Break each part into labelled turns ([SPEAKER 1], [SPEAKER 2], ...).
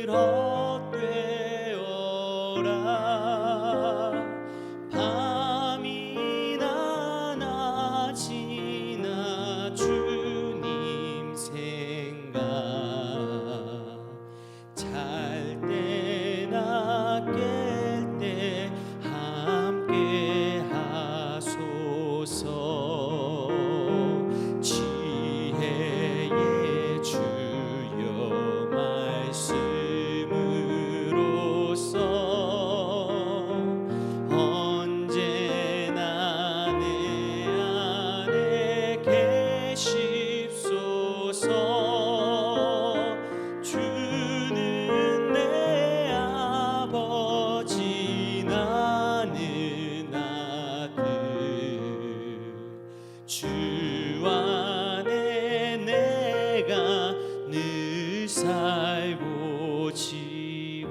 [SPEAKER 1] 헛되어라. 밤이나 낮이나 주님 생각, 잘 때나 깰 때 함께 하소서. 지혜의 주여 말씀으로써 언제나 내 안에 계십소서. 주는 내 아버지 나는 아들, 주 안에 내가 늘 살고 지고.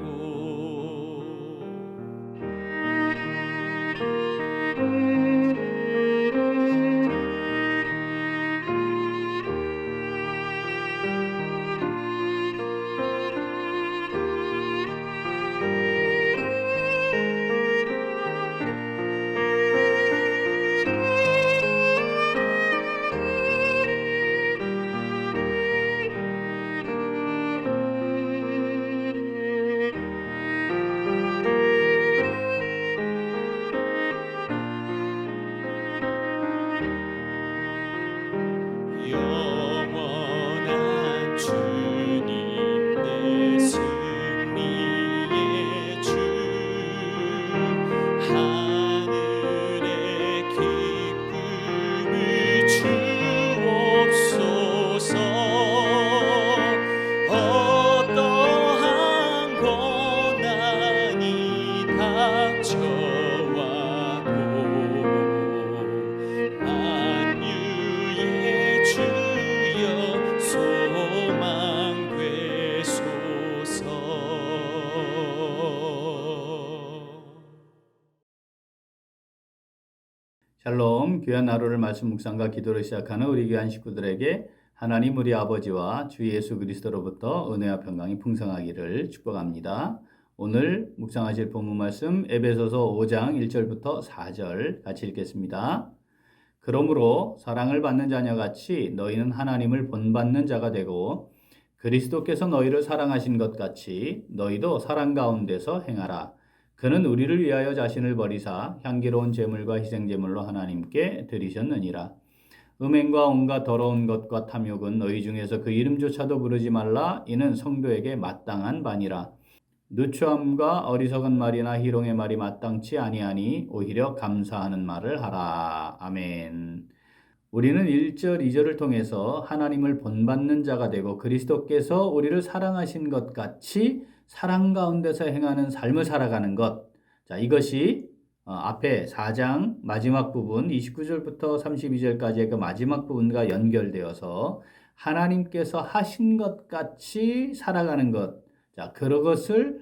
[SPEAKER 1] 영원한 주님 내 승리의 주, 하늘의 기쁨을 주옵소서. 어떠한 고난이 닥쳐와도 만유의 주여 소망 되소서.
[SPEAKER 2] 샬롬, 귀한 하루를 말씀 묵상과 기도로 시작하는 우리 귀한 식구들에게 하나님 우리 아버지와 주 예수 그리스도로부터 은혜와 평강이 풍성하기를 축복합니다. 오늘 묵상하실 본문 말씀 에베소서 5장 1절부터 4절 같이 읽겠습니다. 그러므로 사랑을 받는 자녀같이 너희는 하나님을 본받는 자가 되고 그리스도께서 너희를 사랑하신 것 같이 너희도 사랑 가운데서 행하라. 그는 우리를 위하여 자신을 버리사 향기로운 제물과 희생제물로 하나님께 드리셨느니라. 음행과 온갖 더러운 것과 탐욕은 너희 중에서 그 이름조차도 부르지 말라. 이는 성도에게 마땅한 바니라. 누추함과 어리석은 말이나 희롱의 말이 마땅치 아니하니 오히려 감사하는 말을 하라. 아멘. 우리는 1절, 2절을 통해서 하나님을 본받는 자가 되고 그리스도께서 우리를 사랑하신 것 같이 사랑 가운데서 행하는 삶을 살아가는 것. 자, 이것이 앞에 4장 마지막 부분 29절부터 32절까지의 그 마지막 부분과 연결되어서 하나님께서 하신 것 같이 살아가는 것. 자, 그런 것을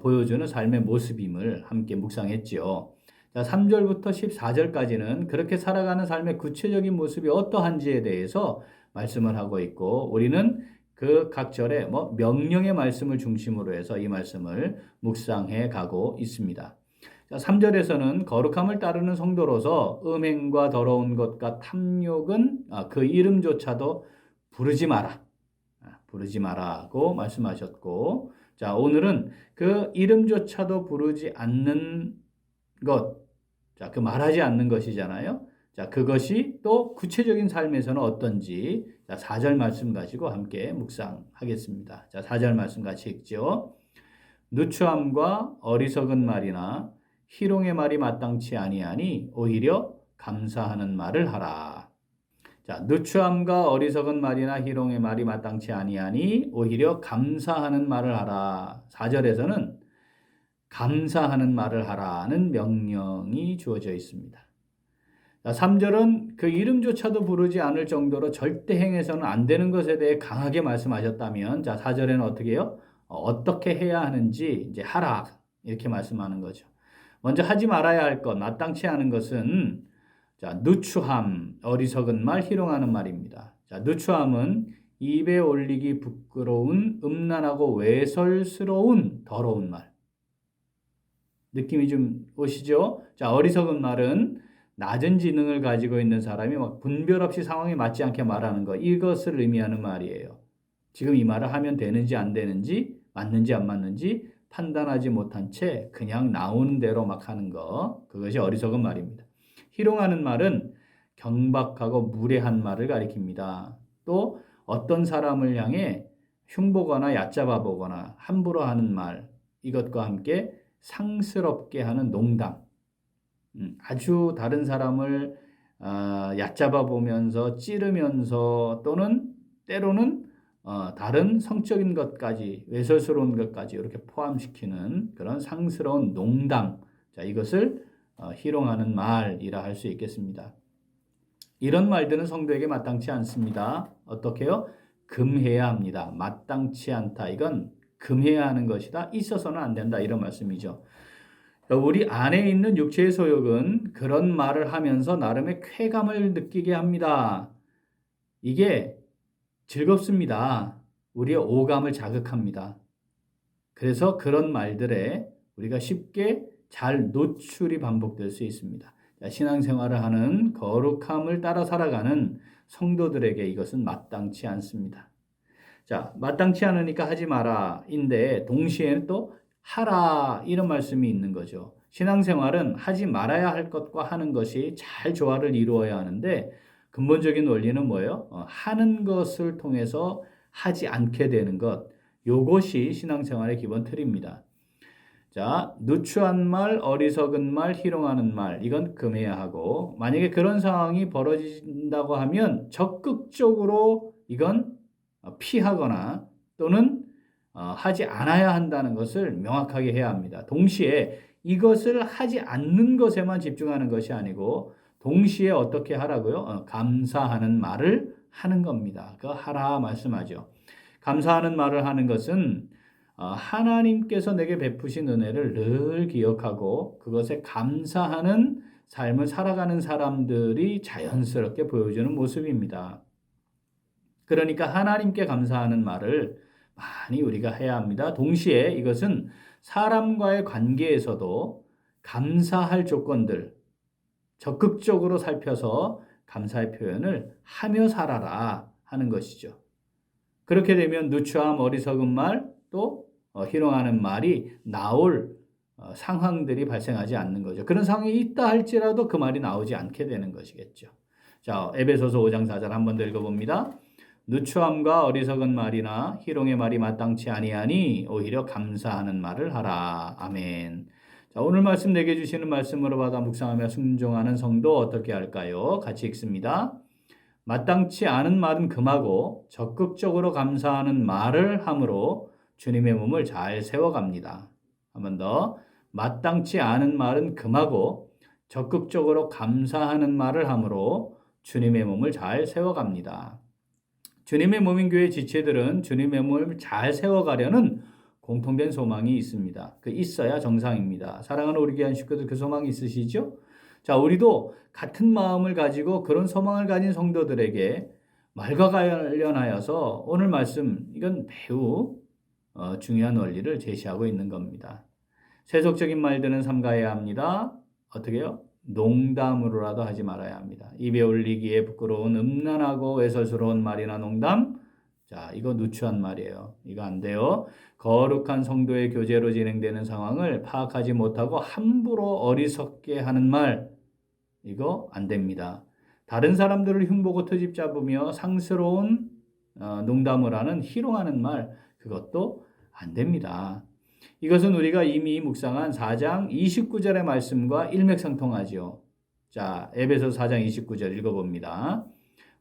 [SPEAKER 2] 보여주는 삶의 모습임을 함께 묵상했지요. 자, 3절부터 14절까지는 그렇게 살아가는 삶의 구체적인 모습이 어떠한지에 대해서 말씀을 하고 있고, 우리는 그 각 절에 명령의 말씀을 중심으로 해서 이 말씀을 묵상해 가고 있습니다. 자, 3절에서는 거룩함을 따르는 성도로서 음행과 더러운 것과 탐욕은 그 이름조차도 부르지 마라. 부르지 마라고 말씀하셨고, 자, 오늘은 그 이름조차도 부르지 않는 것, 자, 그 말하지 않는 것이잖아요. 자, 그것이 또 구체적인 삶에서는 어떤지, 자, 4절 말씀 가지고 함께 묵상하겠습니다. 자, 4절 말씀 같이 읽죠. 누추함과 어리석은 말이나 희롱의 말이 마땅치 아니하니 오히려 감사하는 말을 하라. 자, 누추함과 어리석은 말이나 희롱의 말이 마땅치 아니하니 오히려 감사하는 말을 하라. 4절에서는 감사하는 말을 하라는 명령이 주어져 있습니다. 자, 3절은 그 이름조차도 부르지 않을 정도로 절대 행해서는 안 되는 것에 대해 강하게 말씀하셨다면, 자, 4절에는 어떻게 해요? 어떻게 해야 하는지 이제 하라, 이렇게 말씀하는 거죠. 먼저 하지 말아야 할 것, 마땅치 않은 것은 자, 누추함, 어리석은 말, 희롱하는 말입니다. 자, 누추함은 입에 올리기 부끄러운 음란하고 외설스러운 더러운 말. 느낌이 좀 오시죠? 자, 어리석은 말은 낮은 지능을 가지고 있는 사람이 막 분별 없이 상황에 맞지 않게 말하는 거, 이것을 의미하는 말이에요. 지금 이 말을 하면 되는지 안 되는지, 맞는지 안 맞는지 판단하지 못한 채 그냥 나오는 대로 막 하는 거, 그것이 어리석은 말입니다. 희롱하는 말은 경박하고 무례한 말을 가리킵니다. 또 어떤 사람을 향해 흉보거나 얕잡아 보거나 함부로 하는 말, 이것과 함께 상스럽게 하는 농담, 아주 다른 사람을 얕잡아 보면서 찌르면서 또는 때로는 다른 성적인 것까지 외설스러운 것까지 이렇게 포함시키는 그런 상스러운 농담, 자, 이것을 희롱하는 말이라 할 수 있겠습니다. 이런 말들은 성도에게 마땅치 않습니다. 어떻게요? 금해야 합니다. 마땅치 않다. 이건 금해야 하는 것이다. 있어서는 안 된다. 이런 말씀이죠. 우리 안에 있는 육체의 소욕은 그런 말을 하면서 나름의 쾌감을 느끼게 합니다. 이게 즐겁습니다. 우리의 오감을 자극합니다. 그래서 그런 말들에 우리가 쉽게 잘 노출이 반복될 수 있습니다. 신앙생활을 하는 거룩함을 따라 살아가는 성도들에게 이것은 마땅치 않습니다. 자, 마땅치 않으니까 하지 마라 인데 동시에는 또 하라 이런 말씀이 있는 거죠. 신앙생활은 하지 말아야 할 것과 하는 것이 잘 조화를 이루어야 하는데 근본적인 원리는 뭐예요? 하는 것을 통해서 하지 않게 되는 것. 요것이 신앙생활의 기본 틀입니다. 자, 누추한 말, 어리석은 말, 희롱하는 말, 이건 금해야 하고, 만약에 그런 상황이 벌어진다고 하면 적극적으로 이건 피하거나 또는 하지 않아야 한다는 것을 명확하게 해야 합니다. 동시에 이것을 하지 않는 것에만 집중하는 것이 아니고 동시에 어떻게 하라고요? 감사하는 말을 하는 겁니다. 그 하라 말씀하죠. 감사하는 말을 하는 것은 하나님께서 내게 베푸신 은혜를 늘 기억하고 그것에 감사하는 삶을 살아가는 사람들이 자연스럽게 보여주는 모습입니다. 그러니까 하나님께 감사하는 말을 많이 우리가 해야 합니다. 동시에 이것은 사람과의 관계에서도 감사할 조건들 적극적으로 살펴서 감사의 표현을 하며 살아라 하는 것이죠. 그렇게 되면 누추함, 어리석은 말, 또 희롱하는 말이 나올 상황들이 발생하지 않는 거죠. 그런 상황이 있다 할지라도 그 말이 나오지 않게 되는 것이겠죠. 자, 에베소서 5장 4절 한 번 더 읽어봅니다. 누추함과 어리석은 말이나 희롱의 말이 마땅치 아니하니 오히려 감사하는 말을 하라. 아멘. 자, 오늘 말씀 내게 주시는 말씀으로 받아 묵상하며 순종하는 성도 어떻게 할까요? 같이 읽습니다. 마땅치 않은 말은 금하고 적극적으로 감사하는 말을 함으로 주님의 몸을 잘 세워갑니다. 한 번 더. 마땅치 않은 말은 금하고 적극적으로 감사하는 말을 함으로 주님의 몸을 잘 세워갑니다. 주님의 몸인 교회 지체들은 주님의 몸을 잘 세워가려는 공통된 소망이 있습니다. 그 있어야 정상입니다. 사랑하는 우리 귀한 식구들 그 소망이 있으시죠? 자, 우리도 같은 마음을 가지고 그런 소망을 가진 성도들에게 말과 관련하여서 오늘 말씀 이건 매우 중요한 원리를 제시하고 있는 겁니다. 세속적인 말들은 삼가해야 합니다. 어떻게 해요? 농담으로라도 하지 말아야 합니다. 입에 올리기에 부끄러운 음란하고 외설스러운 말이나 농담, 자, 이거 누추한 말이에요. 이거 안 돼요. 거룩한 성도의 교제로 진행되는 상황을 파악하지 못하고 함부로 어리석게 하는 말, 이거 안 됩니다. 다른 사람들을 흉보고 트집 잡으며 상스러운 농담을 하는 희롱하는 말, 그것도 안 됩니다. 이것은 우리가 이미 묵상한 4장 29절의 말씀과 일맥상통하죠. 자, 에베소 4장 29절 읽어봅니다.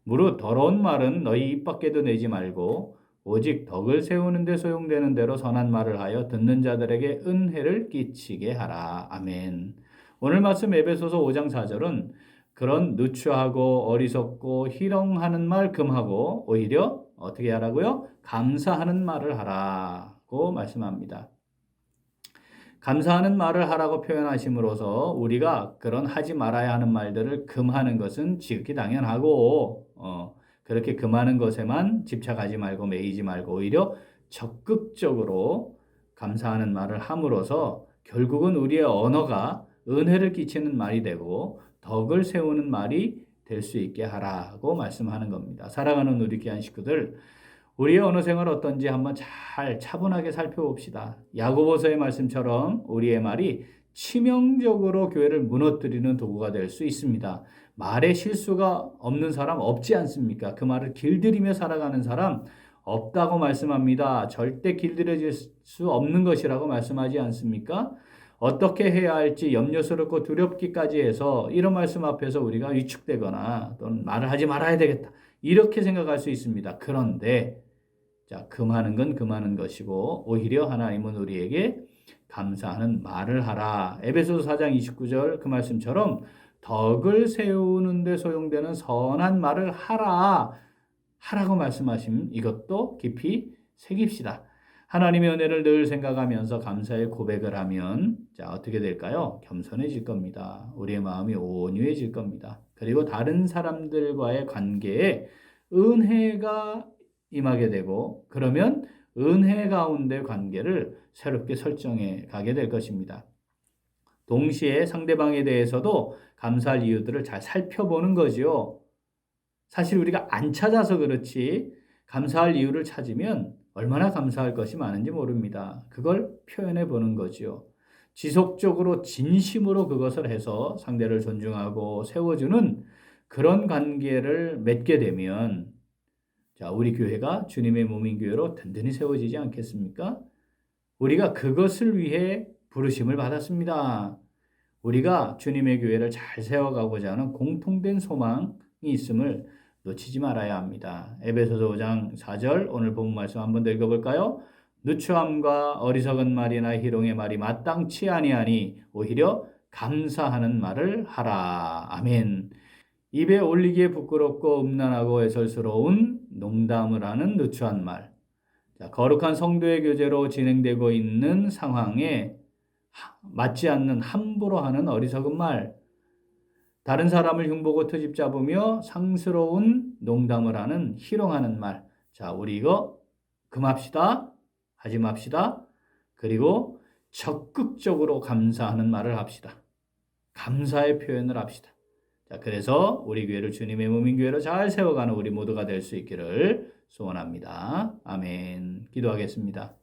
[SPEAKER 2] 무릇 더러운 말은 너희 입 밖에도 내지 말고 오직 덕을 세우는 데 소용되는 대로 선한 말을 하여 듣는 자들에게 은혜를 끼치게 하라. 아멘. 오늘 말씀 에베소서 5장 4절은 그런 누추하고 어리석고 희롱하는 말 금하고 오히려 어떻게 하라고요? 감사하는 말을 하라고 말씀합니다. 감사하는 말을 하라고 표현하심으로써 우리가 그런 하지 말아야 하는 말들을 금하는 것은 지극히 당연하고 그렇게 그 많은 것에만 집착하지 말고 매이지 말고 오히려 적극적으로 감사하는 말을 함으로써 결국은 우리의 언어가 은혜를 끼치는 말이 되고 덕을 세우는 말이 될 수 있게 하라고 말씀하는 겁니다. 사랑하는 우리 귀한 식구들, 우리의 언어 생활 어떤지 한번 잘 차분하게 살펴봅시다. 야고보서의 말씀처럼 우리의 말이 치명적으로 교회를 무너뜨리는 도구가 될 수 있습니다. 말에 실수가 없는 사람 없지 않습니까? 그 말을 길들이며 살아가는 사람 없다고 말씀합니다. 절대 길들여질 수 없는 것이라고 말씀하지 않습니까? 어떻게 해야 할지 염려스럽고 두렵기까지 해서 이런 말씀 앞에서 우리가 위축되거나 또는 말을 하지 말아야 되겠다. 이렇게 생각할 수 있습니다. 그런데 자, 금하는 건 금하는 것이고 오히려 하나님은 우리에게 감사하는 말을 하라. 에베소서 4장 29절 그 말씀처럼 덕을 세우는 데 소용되는 선한 말을 하라고 말씀하심 이것도 깊이 새깁시다. 하나님의 은혜를 늘 생각하면서 감사의 고백을 하면 자, 어떻게 될까요? 겸손해질 겁니다. 우리의 마음이 온유해질 겁니다. 그리고 다른 사람들과의 관계에 은혜가 임하게 되고 그러면 은혜 가운데 관계를 새롭게 설정해 가게 될 것입니다. 동시에 상대방에 대해서도 감사할 이유들을 잘 살펴보는 거죠. 사실 우리가 안 찾아서 그렇지 감사할 이유를 찾으면 얼마나 감사할 것이 많은지 모릅니다. 그걸 표현해 보는 거죠. 지속적으로 진심으로 그것을 해서 상대를 존중하고 세워주는 그런 관계를 맺게 되면 자, 우리 교회가 주님의 몸인 교회로 든든히 세워지지 않겠습니까? 우리가 그것을 위해 부르심을 받았습니다. 우리가 주님의 교회를 잘 세워가고자 하는 공통된 소망이 있음을 놓치지 말아야 합니다. 에베소서 5장 4절 오늘 본문 말씀 한번 더 읽어볼까요? 누추함과 어리석은 말이나 희롱의 말이 마땅치 아니하니 오히려 감사하는 말을 하라. 아멘. 입에 올리기에 부끄럽고 음란하고 애설스러운 농담을 하는 누추한 말. 자, 거룩한 성도의 교제로 진행되고 있는 상황에 맞지 않는 함부로 하는 어리석은 말. 다른 사람을 흉보고 트집 잡으며 상스러운 농담을 하는 희롱하는 말. 자, 우리 이거 금합시다. 하지 맙시다. 그리고 적극적으로 감사하는 말을 합시다. 감사의 표현을 합시다. 자, 그래서 우리 교회를 주님의 몸인 교회로 잘 세워가는 우리 모두가 될 수 있기를 소원합니다. 아멘. 기도하겠습니다.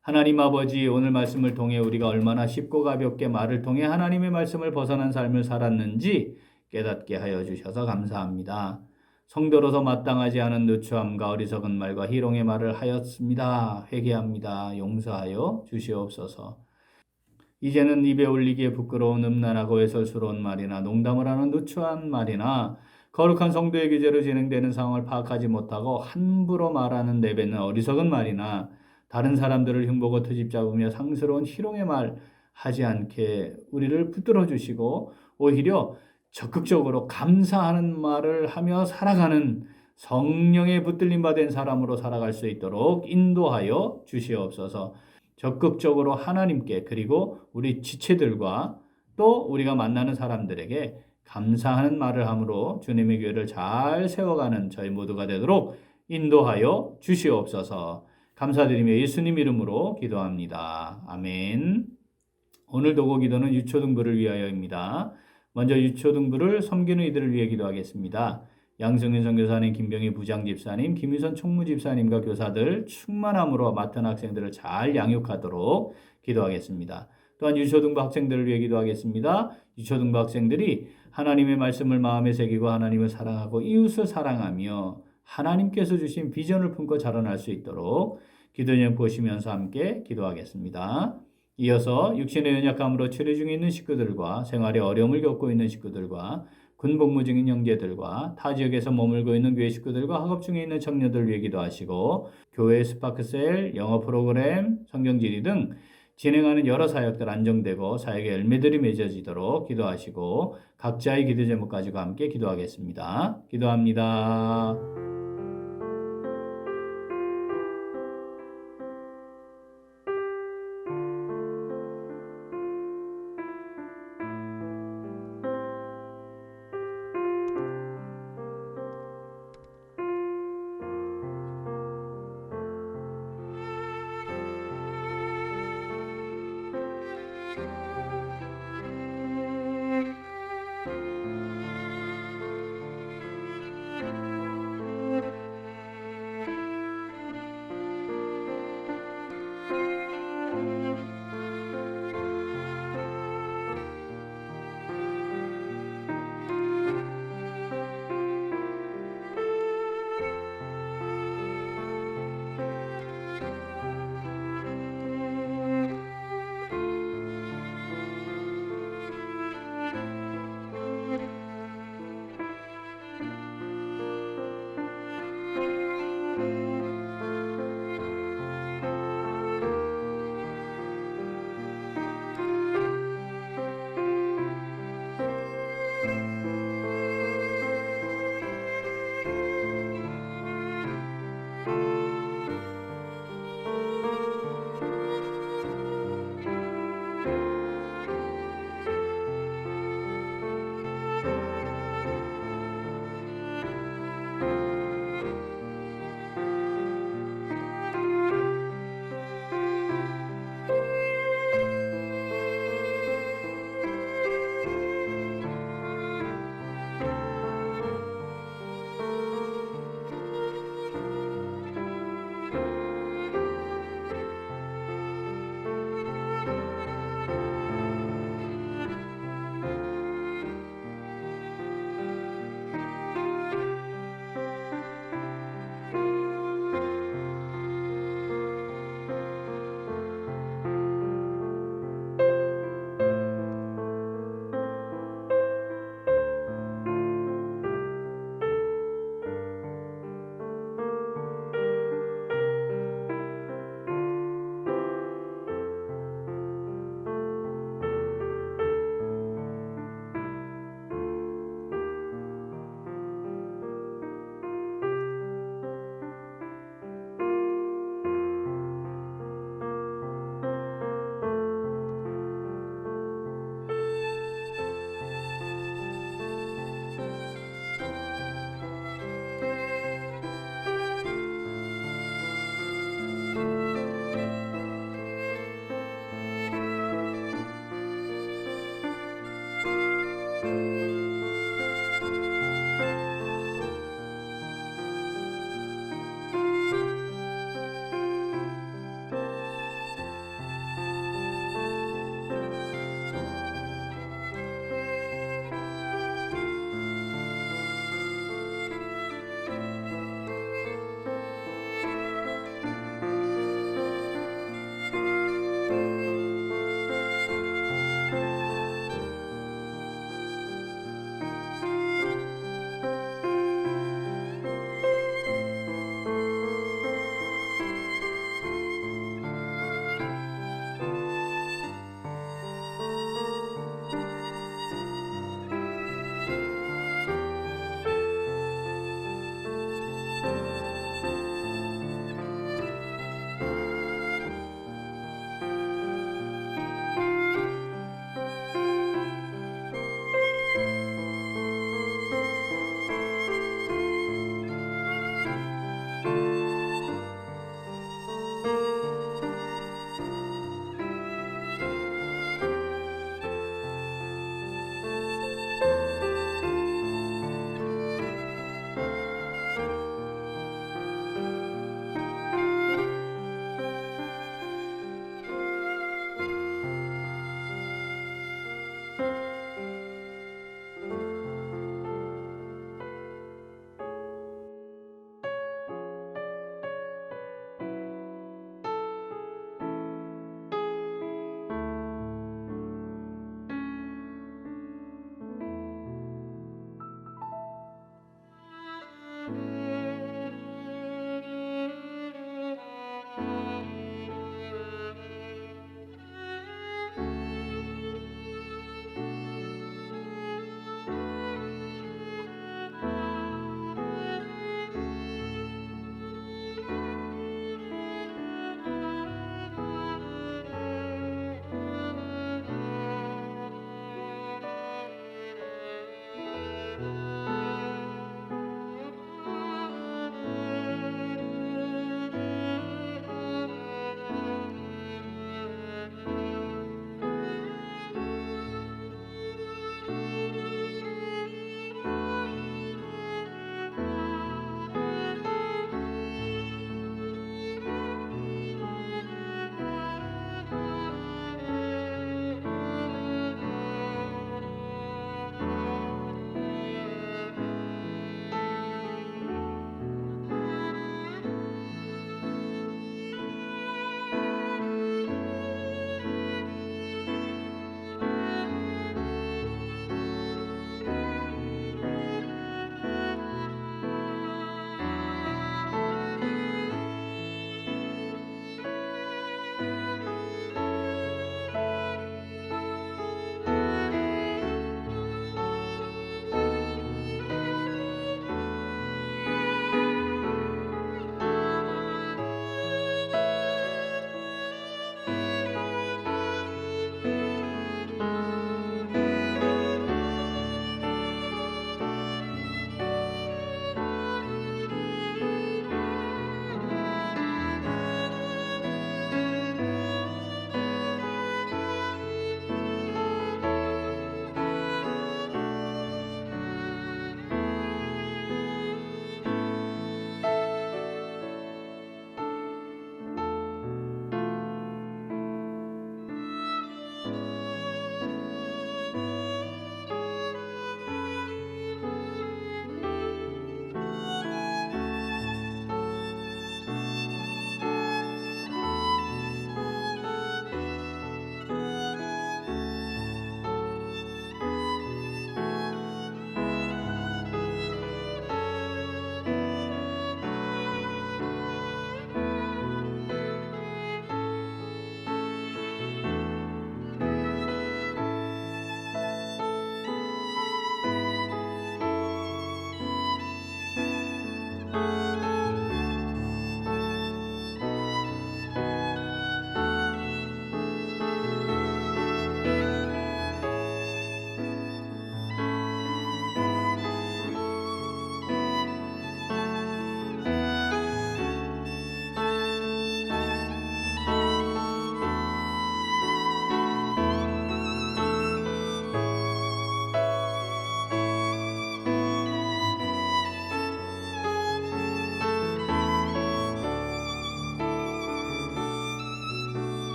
[SPEAKER 2] 하나님 아버지, 오늘 말씀을 통해 우리가 얼마나 쉽고 가볍게 말을 통해 하나님의 말씀을 벗어난 삶을 살았는지 깨닫게 하여 주셔서 감사합니다. 성도로서 마땅하지 않은 누추함과 어리석은 말과 희롱의 말을 하였습니다. 회개합니다. 용서하여 주시옵소서. 이제는 입에 올리기에 부끄러운 음란하고 애설스러운 말이나 농담을 하는 누추한 말이나 거룩한 성도의 규제로 진행되는 상황을 파악하지 못하고 함부로 말하는 내뱉는 어리석은 말이나 다른 사람들을 흉보고 트집 잡으며 상스러운 희롱의 말 하지 않게 우리를 붙들어 주시고 오히려 적극적으로 감사하는 말을 하며 살아가는 성령의 붙들림 받은 사람으로 살아갈 수 있도록 인도하여 주시옵소서. 적극적으로 하나님께 그리고 우리 지체들과 또 우리가 만나는 사람들에게 감사하는 말을 함으로 주님의 교회를 잘 세워가는 저희 모두가 되도록 인도하여 주시옵소서. 감사드리며 예수님 이름으로 기도합니다. 아멘. 오늘 도고 기도는 유초등부를 위하여입니다. 먼저 유초등부를 섬기는 이들을 위해 기도하겠습니다. 양승윤 선교사님, 김병희 부장집사님, 김유선 총무집사님과 교사들 충만함으로 맡은 학생들을 잘 양육하도록 기도하겠습니다. 또한 유초등부 학생들을 위해 기도하겠습니다. 유초등부 학생들이 하나님의 말씀을 마음에 새기고 하나님을 사랑하고 이웃을 사랑하며 하나님께서 주신 비전을 품고 자라날 수 있도록 기도 제목 보시면서 함께 기도하겠습니다. 이어서 육신의 연약함으로 치료 중에 있는 식구들과 생활에 어려움을 겪고 있는 식구들과 군 복무 중인 형제들과 타 지역에서 머물고 있는 교회 식구들과 학업 중에 있는 청년들 위해 기도하시고 교회 스파크셀, 영어 프로그램, 성경지리 등 진행하는 여러 사역들 안정되고 사역의 열매들이 맺어지도록 기도하시고 각자의 기도 제목 가지고 함께 기도하겠습니다. 기도합니다.